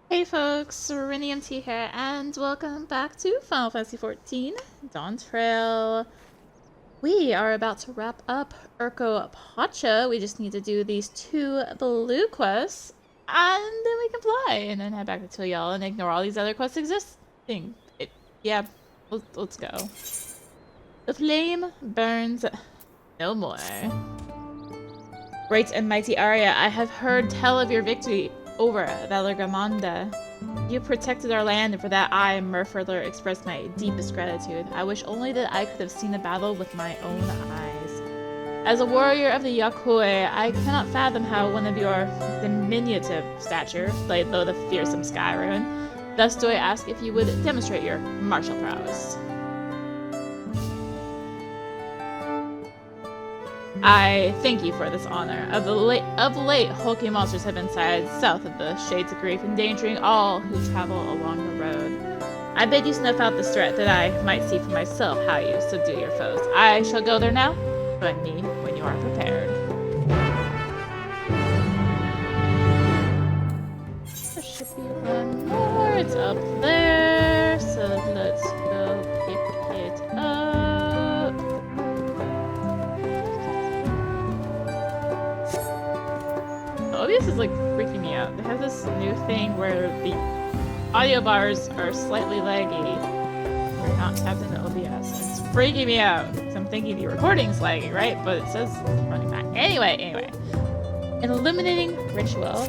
Hey folks, rinimt here, and welcome back to Final Fantasy XIV, Dawntrail. We are about to wrap up Urqopacha. We just need to do these 2 blue quests, and then we can fly, and then head back to Tuliyollal and ignore all these other quests existing. Yeah, let's go. The flame burns no more. Great and mighty Arya, I have heard tell of your victory over Valorgamanda. You protected our land, and for that I, Murferler, express my deepest gratitude. I wish only that I could have seen the battle with my own eyes. As a warrior of the Yakui, I cannot fathom how one of your diminutive stature laid low the fearsome Skyruin. Thus do I ask if you would demonstrate your martial prowess. I thank you for this honor. Of late, hulking monsters have been sighted south of the Shades of Grief, endangering all who travel along the road. I bid you snuff out this threat that I might see for myself how you subdue your foes. I shall go there now. Join me when you are prepared. There should be one more. It's up there. So let's go pick it up. OBS is like freaking me out. They have this new thing where the audio bars are slightly laggy. We're not tapped into OBS. It's freaking me out. So I'm thinking the recording's laggy, right? But it says running back. Anyway. An illuminating ritual.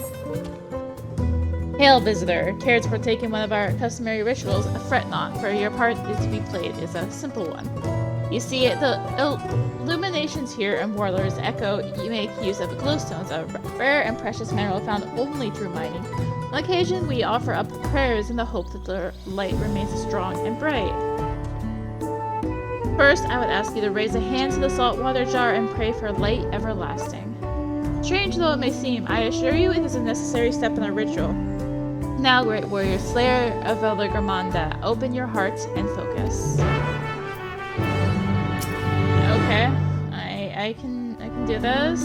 Hail, visitor. Care to partake in one of our customary rituals? Fret not, for your part is to be played is a simple one. You see, the illuminations here in Worlar's Echo, you make use of glowstones, a rare and precious mineral found only through mining. On occasion, we offer up prayers in the hope that the light remains strong and bright. First, I would ask you to raise a hand to the salt water jar and pray for light everlasting. Strange though it may seem, I assure you it is a necessary step in our ritual. Now, great warrior, slayer of Valorgamanda, open your heart and focus. Okay, I can do this.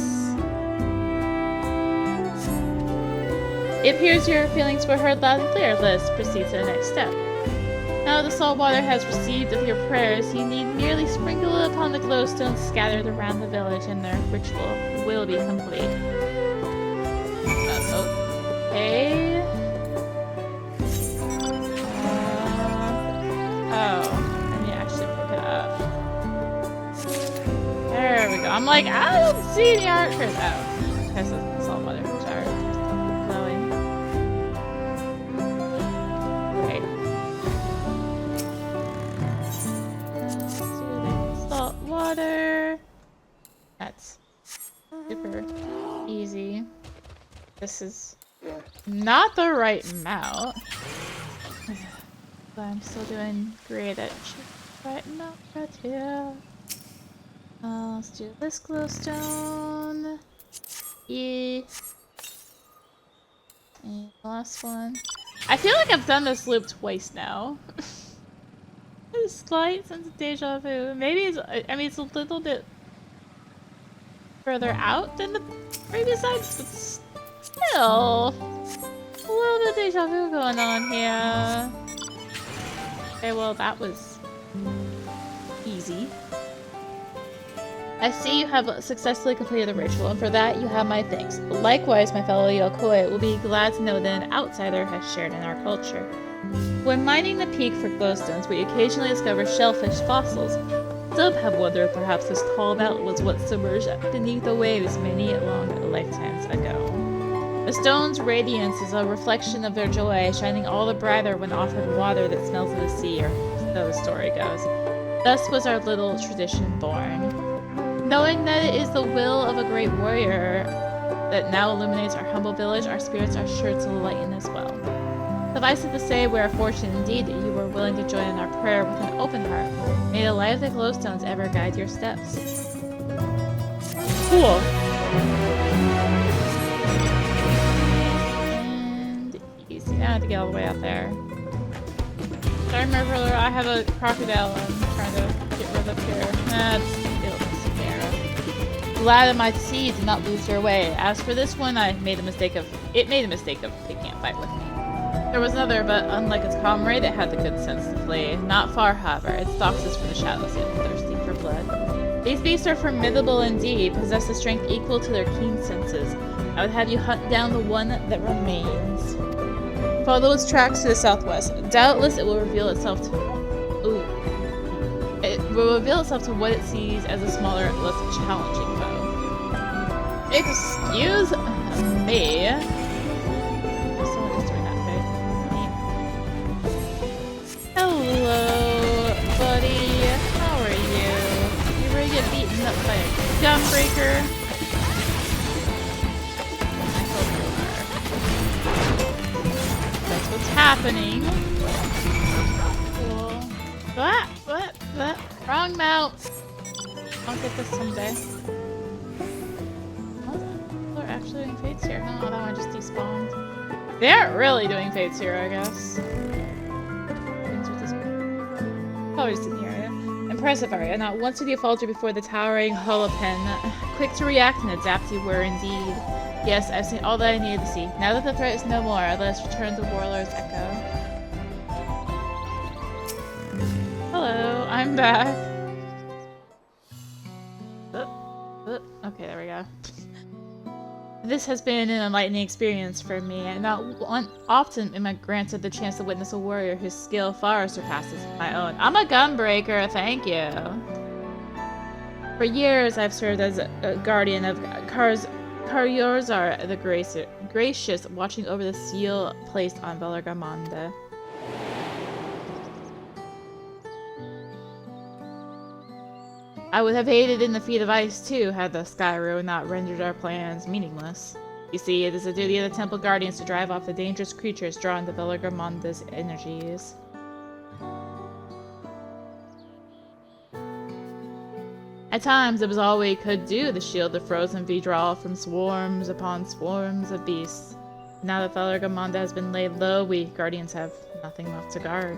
It appears your feelings were heard loud and clear. Let's proceed to the next step. Now the salt water has received of your prayers, you need merely sprinkle it upon the glowstones scattered around the village, and their ritual will be complete. Okay. There we go. I'm like, I don't see any art for that. Because of salt water jar. Glowing. Okay. Let's do the salt water. That's super easy. This is not the right amount. But I'm still doing great at right amount right here. Let's do this glowstone. Yeah. And the last one. I feel like I've done this loop twice now. A slight sense of deja vu. Maybe it's, I mean, it's a little bit further out than the previous sides, but still a little bit of deja vu going on here. Okay, well, that was easy. I see you have successfully completed the ritual, and for that you have my thanks. Likewise, my fellow Yokoi will be glad to know that an outsider has shared in our culture. When mining the peak for glowstones, we occasionally discover shellfish fossils. Some have wondered perhaps this tall mountain was what submerged beneath the waves many long lifetimes ago. The stone's radiance is a reflection of their joy, shining all the brighter when offered water that smells of the sea, or so the story goes. Thus was our little tradition born. Knowing that it is the will of a great warrior that now illuminates our humble village, our spirits are sure to lighten as well. Suffice it to say, we are fortunate indeed that you were willing to join in our prayer with an open heart. May the light of the glowstones ever guide your steps. Cool. And easy. I have to get all the way out there. Sorry, Murferler, I have a crocodile I'm trying to get rid of here. That's glad that my sea did not lose your way. As for this one, it made a mistake of picking a fight with me. There was another, but unlike its comrade, it had the good sense to flee. Not far, however. It stalks us from the shadows, yet thirsty for blood. These beasts are formidable indeed, possess a strength equal to their keen senses. I would have you hunt down the one that remains. Follow its tracks to the southwest. Doubtless it will reveal itself to... Ooh. It will reveal itself to what it sees as a smaller, less challenging foe. Excuse me. Someone is doing that bit. Hello, buddy. How are you? You ready to get beaten up by a gunbreaker? I hope you are. That's what's happening. Cool. What? Wrong mount. I'll get this someday. People are actually doing fates here. No, that one just despawned. They aren't really doing fates here, I guess. Probably just in the area. Impressive area. Not once did you falter before the towering holopen. Quick to react and adapt you were indeed. Yes, I've seen all that I needed to see. Now that the threat is no more, let us return to Worlar's echo. Hello, I'm back. Okay, there we go. This has been an enlightening experience for me, and not often am I granted the chance to witness a warrior whose skill far surpasses my own. I'm a gunbreaker, thank you. For years, I've served as a guardian of Karyorzar the Gracious, watching over the seal placed on Velargamanda. I would have aided in the feat of ice too, had the Skyro not rendered our plans meaningless. You see, it is the duty of the Temple Guardians to drive off the dangerous creatures drawn to Velargamanda's energies. At times, it was all we could do to shield the frozen Vidral from swarms upon swarms of beasts. Now that Velargamanda has been laid low, we Guardians have nothing left to guard.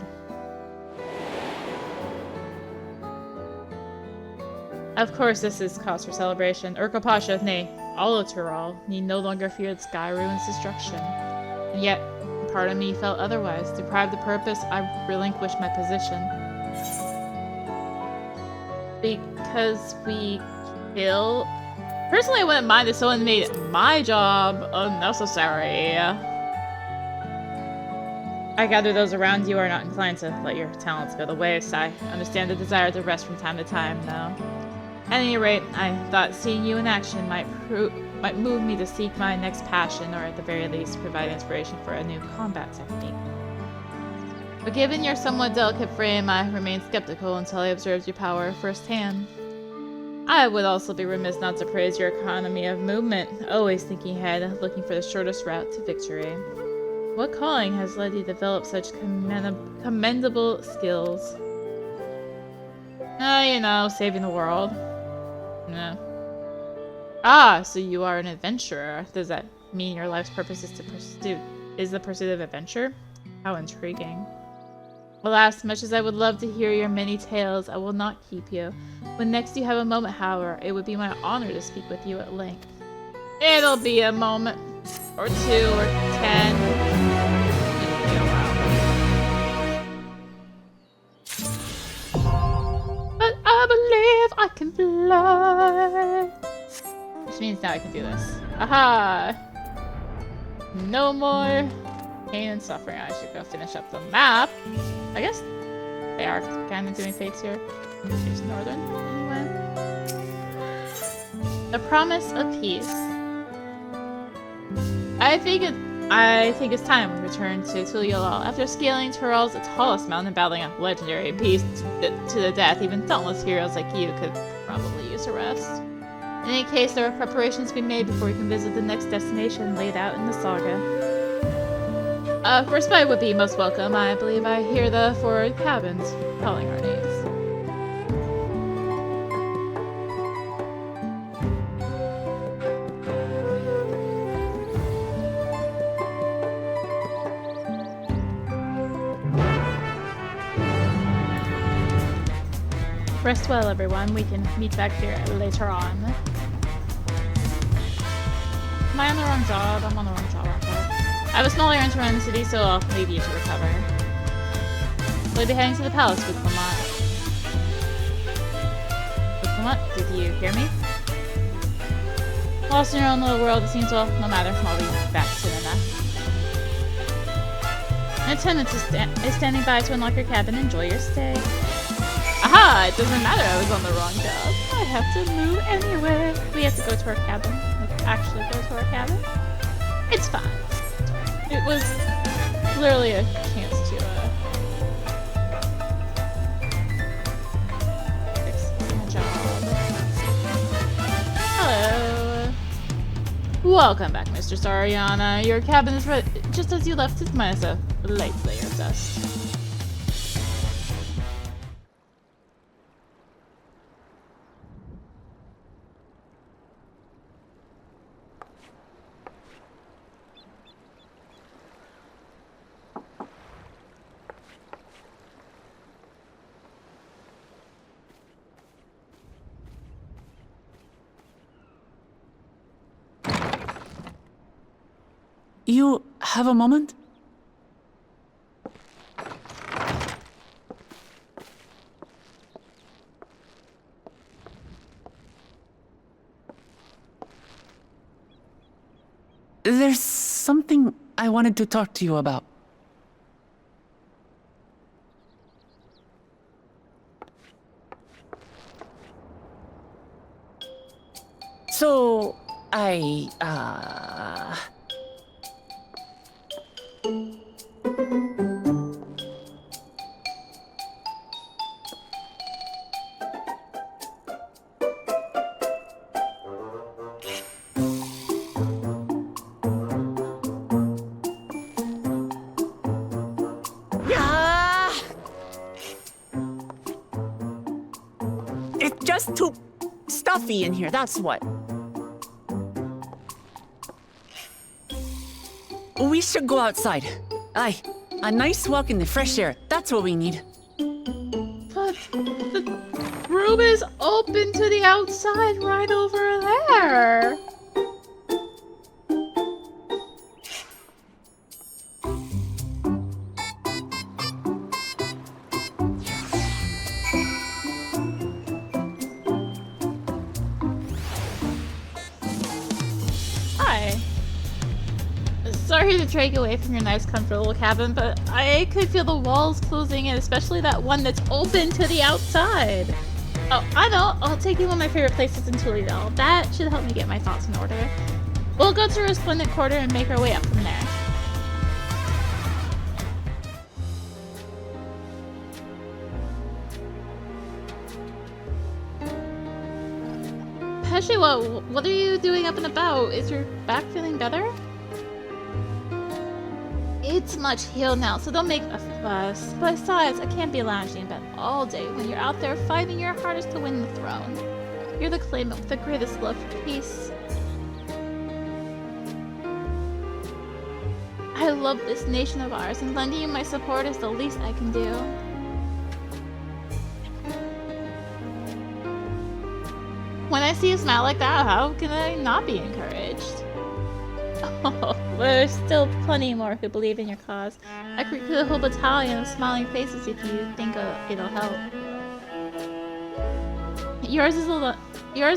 Of course, this is cause for celebration. Urqopacha, nay, all of Tural, need no longer fear the Skyruin's destruction. And yet, part of me felt otherwise. Deprived of purpose, I relinquished my position. Because we kill... Personally, I wouldn't mind if someone made my job unnecessary. I gather those around you are not inclined to let your talents go to waste. I understand the desire to rest from time to time, though. At any rate, I thought seeing you in action might move me to seek my next passion, or at the very least, provide inspiration for a new combat technique. But given your somewhat delicate frame, I remain skeptical until I observed your power firsthand. I would also be remiss not to praise your economy of movement, always thinking ahead, looking for the shortest route to victory. What calling has led you to develop such commendable skills? You know, saving the world. No. Ah, so you are an adventurer. Does that mean your life's purpose is the pursuit of adventure? How intriguing. Alas, much as I would love to hear your many tales, I will not keep you. When next you have a moment, however, it would be my honor to speak with you at length. It'll be a moment, or 2, or 10. It'll be a while. But I believe I can fly. Which means now I can do this. Aha! No more pain and suffering. I should go finish up the map. I guess they are kind of doing fates here. Here's northern, anyway. The promise of peace. I think it's time we return to Tuliyollal. After scaling Tural's tallest mountain and battling a legendary beast to the death, even dauntless heroes like you could probably use a rest. In any case, there are preparations to be made before we can visit the next destination laid out in the saga. Respite would be most welcome. I believe I hear the 4 cabins calling our names. Rest well, everyone. We can meet back here later on. Am I on the wrong job? I'm on the wrong job. I have a small errand to run in the city, so I'll leave you to recover. We'll be heading to the palace, Wuk Lamat. Wuk Lamat, did you hear me? Lost in your own little world, it seems, well, no matter. I'll be back soon enough. An attendant is standing by to unlock your cabin. Enjoy your stay. Aha! It doesn't matter, I was on the wrong job. I have to move anywhere. We have to go to our cabin. Like, actually go to our cabin. It's fine. It was literally a chance to, fix my job. Hello. Welcome back, Mr. Sariana. Your cabin is ready just as you left it, minus a light layer of dust. You have a moment? There's something I wanted to talk to you about. So, it's just too stuffy in here, that's what. We should go outside. Aye, a nice walk in the fresh air. That's what we need. But the room is open to the outside right over there. Hi. Sorry to drag you away from your nice, comfortable cabin, but I could feel the walls closing in, especially that one that's open to the outside. Oh, I know. I'll take you to one of my favorite places in Tuliyollal. That should help me get my thoughts in order. We'll go to a resplendent quarter and make our way up from there. Pesci, what are you doing up and about? Is your back feeling better? It's much healed now, so don't make a fuss. Besides, I can't be lounging in bed all day when you're out there fighting your hardest to win the throne. You're the claimant with the greatest love for peace. I love this nation of ours, and lending you my support is the least I can do. When I see you smile like that, how can I not be encouraged? Oh, there's still plenty more who believe in your cause. I could recruit a whole battalion of smiling faces if you think it'll help. Yours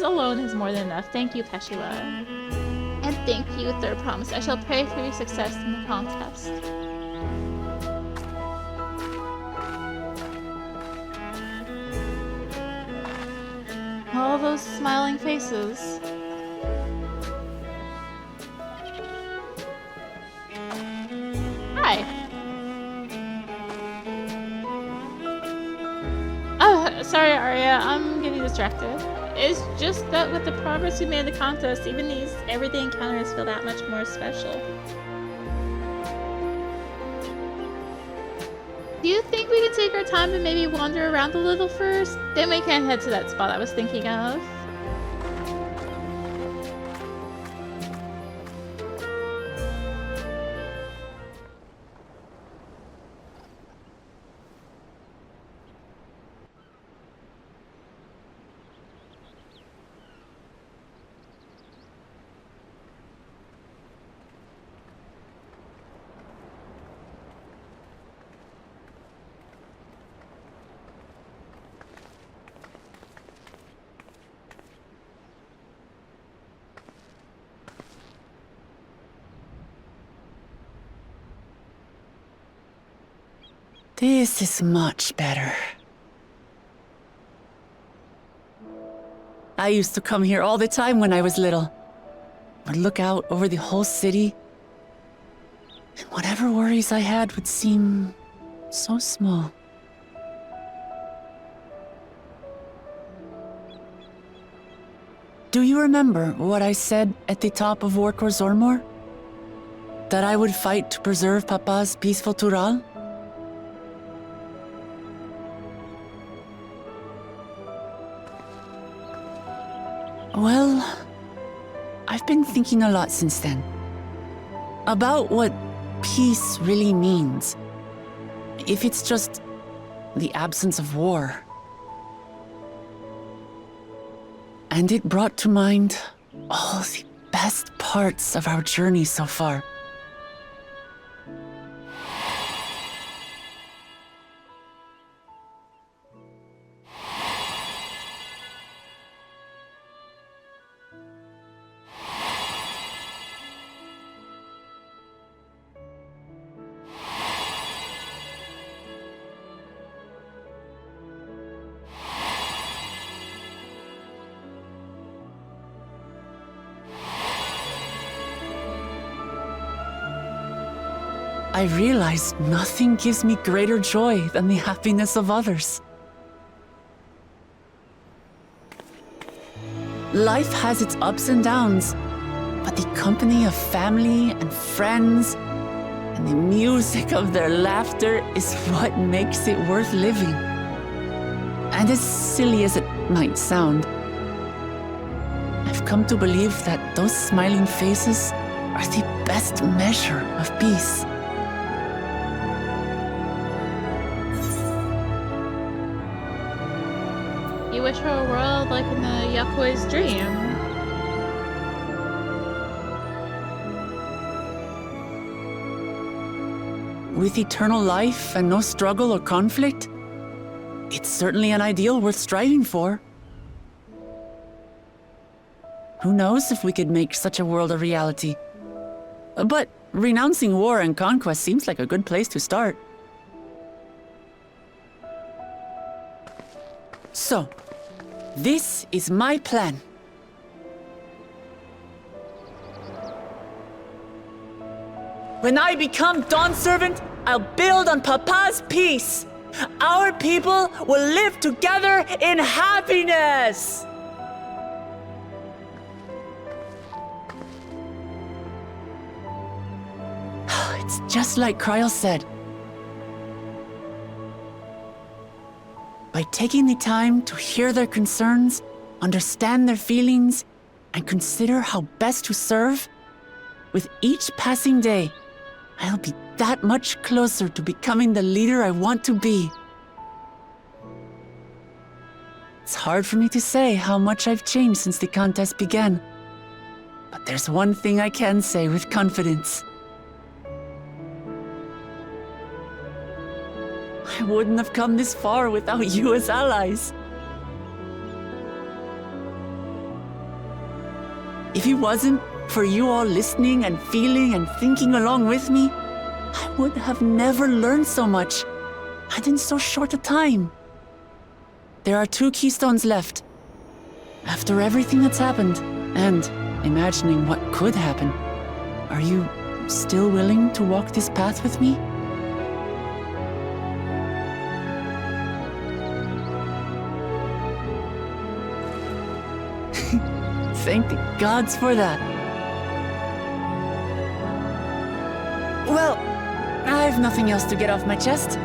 alone is more than enough. Thank you, Peshua. And thank you, Third Promise. I shall pray for your success in the contest. All those smiling faces. Hi. Oh, sorry, Arya. I'm getting distracted. It's just that with the progress we made in the contest, even these everyday encounters feel that much more special. Do you think we could take our time and maybe wander around a little first? Then we can head to that spot I was thinking of. This is much better. I used to come here all the time when I was little. Would look out over the whole city, and whatever worries I had would seem so small. Do you remember what I said at the top of Worlar? That I would fight to preserve Papa's peaceful Tural? Well, I've been thinking a lot since then. About what peace really means. If it's just the absence of war. And it brought to mind all the best parts of our journey so far. I realized nothing gives me greater joy than the happiness of others. Life has its ups and downs, but the company of family and friends and the music of their laughter is what makes it worth living. And as silly as it might sound, I've come to believe that those smiling faces are the best measure of peace. You wish for a world like in the Yakui's dream. With eternal life and no struggle or conflict, it's certainly an ideal worth striving for. Who knows if we could make such a world a reality? But renouncing war and conquest seems like a good place to start. So, this is my plan. When I become Dawn Servant, I'll build on Papa's peace. Our people will live together in happiness. It's just like Kryl said. By taking the time to hear their concerns, understand their feelings, and consider how best to serve, with each passing day, I'll be that much closer to becoming the leader I want to be. It's hard for me to say how much I've changed since the contest began, but there's one thing I can say with confidence. I wouldn't have come this far without you as allies. If it wasn't for you all listening and feeling and thinking along with me, I would have never learned so much, and in so short a time. There are 2 keystones left. After everything that's happened, and imagining what could happen, are you still willing to walk this path with me? Thank the gods for that. Well, I have nothing else to get off my chest.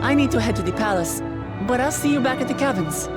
I need to head to the palace, but I'll see you back at the cabins.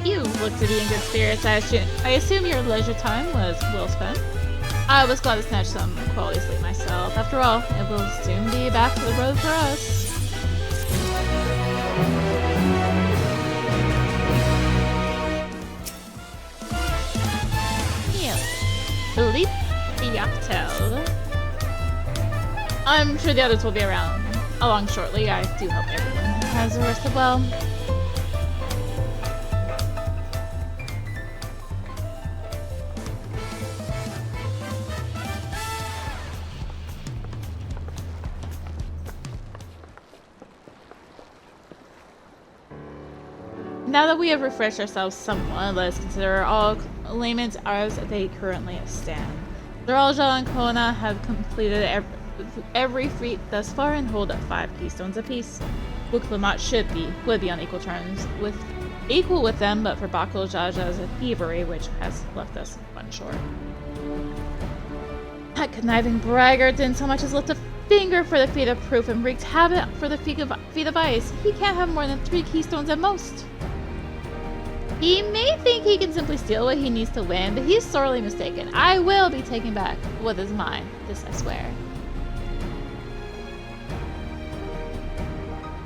You look to be in good spirits. I assume your leisure time was well spent. I was glad to snatch some quality sleep myself. After all, it will soon be back to the road for us. Tuliyollal. I'm sure the others will be along shortly. I do hope everyone has rested well. Now that we have refreshed ourselves somewhat, let us consider all laymen's as they currently stand. Tuliyollal and Kona have completed every feat thus far and hold up 5 keystones apiece. Wuk Lamat would be on equal terms with them, but for Jaja's thievery, which has left us one short. That conniving braggart didn't so much as lift a finger for the feat of proof and wreaked havoc for the feat of ice. He can't have more than 3 keystones at most. He may think he can simply steal what he needs to win, but he's sorely mistaken. I will be taking back what is mine. This I swear.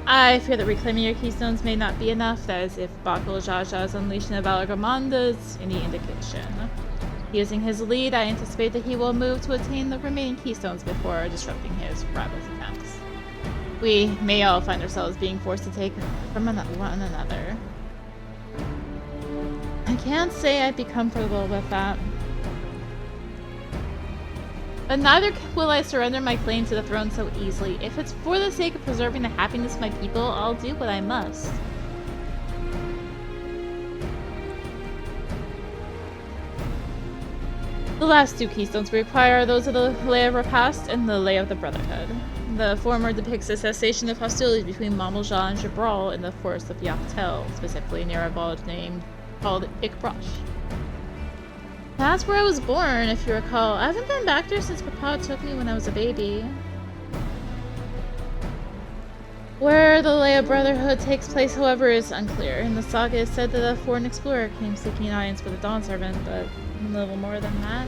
I fear that reclaiming your keystones may not be enough. That is if Jaja's unleashing of Valagramanda is any indication. Using his lead, I anticipate that he will move to attain the remaining keystones before disrupting his rival's attempts. We may all find ourselves being forced to take from one another. I can't say I'd be comfortable with that. But neither will I surrender my claim to the throne so easily. If it's for the sake of preserving the happiness of my people, I'll do what I must. The last 2 keystones we require are those of the Lay of Repast and the Lay of the Brotherhood. The former depicts the cessation of hostilities between Mamelja and Jabral in the forest of Yaktel, specifically near a village called XIV. That's where I was born, if you recall. I haven't been back there since Papa took me when I was a baby. Where the Lay of Brotherhood takes place, however, is unclear. In the saga, it said that a foreign explorer came seeking an audience with a Dawn Servant, but a little more than that.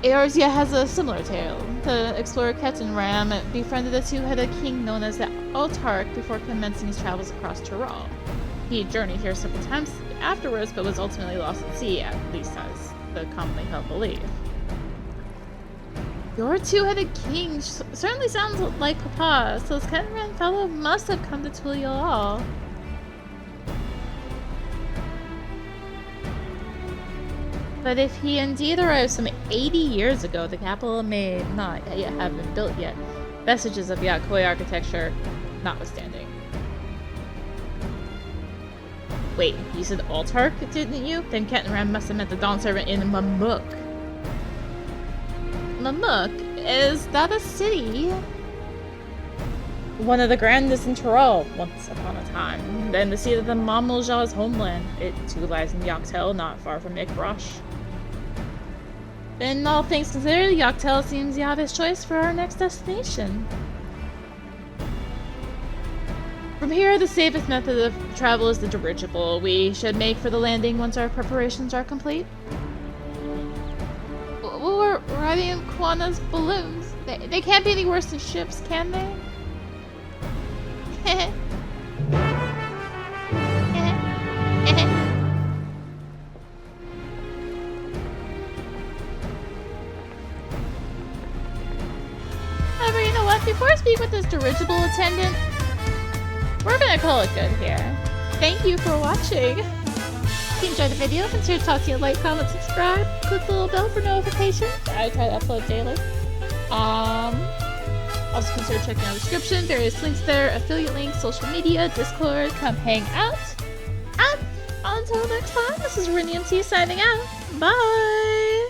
Eorzea has a similar tale. The explorer Captain Ram befriended a 2-headed king known as the Autarch before commencing his travels across Tural. He journeyed here several times afterwards, but was ultimately lost at sea, at least as the commonly held belief. Your 2-headed king certainly sounds like Papa, so this Kettenran fellow must have come to Tuliyollal. But if he indeed arrived some 80 years ago, the capital may not yet have been built yet, vestiges of Yakoi architecture notwithstanding. Wait, you said Autarch, didn't you? Then Kettenran must have meant the Dawn Servant in Mamuk. Mamuk? Is that a city? One of the grandest in Tural, once upon a time. Then the seat of the Mamelja's homeland. It too lies in Yaktel, not far from XIV. Then all things considered, Yaktel seems the obvious choice for our next destination. From here, the safest method of travel is the dirigible. We should make for the landing once our preparations are complete. We're riding in Kwana's balloons. They can't be any worse than ships, can they? However, you know what? Before I speak with this dirigible attendant, we're gonna call it good here. Thank you for watching. If you enjoyed the video, consider tossing a like, comment, subscribe, click the little bell for notifications. I try to upload daily. Also consider checking out the description, various links there, affiliate links, social media, Discord, come hang out. And until next time, this is rinimt signing out. Bye!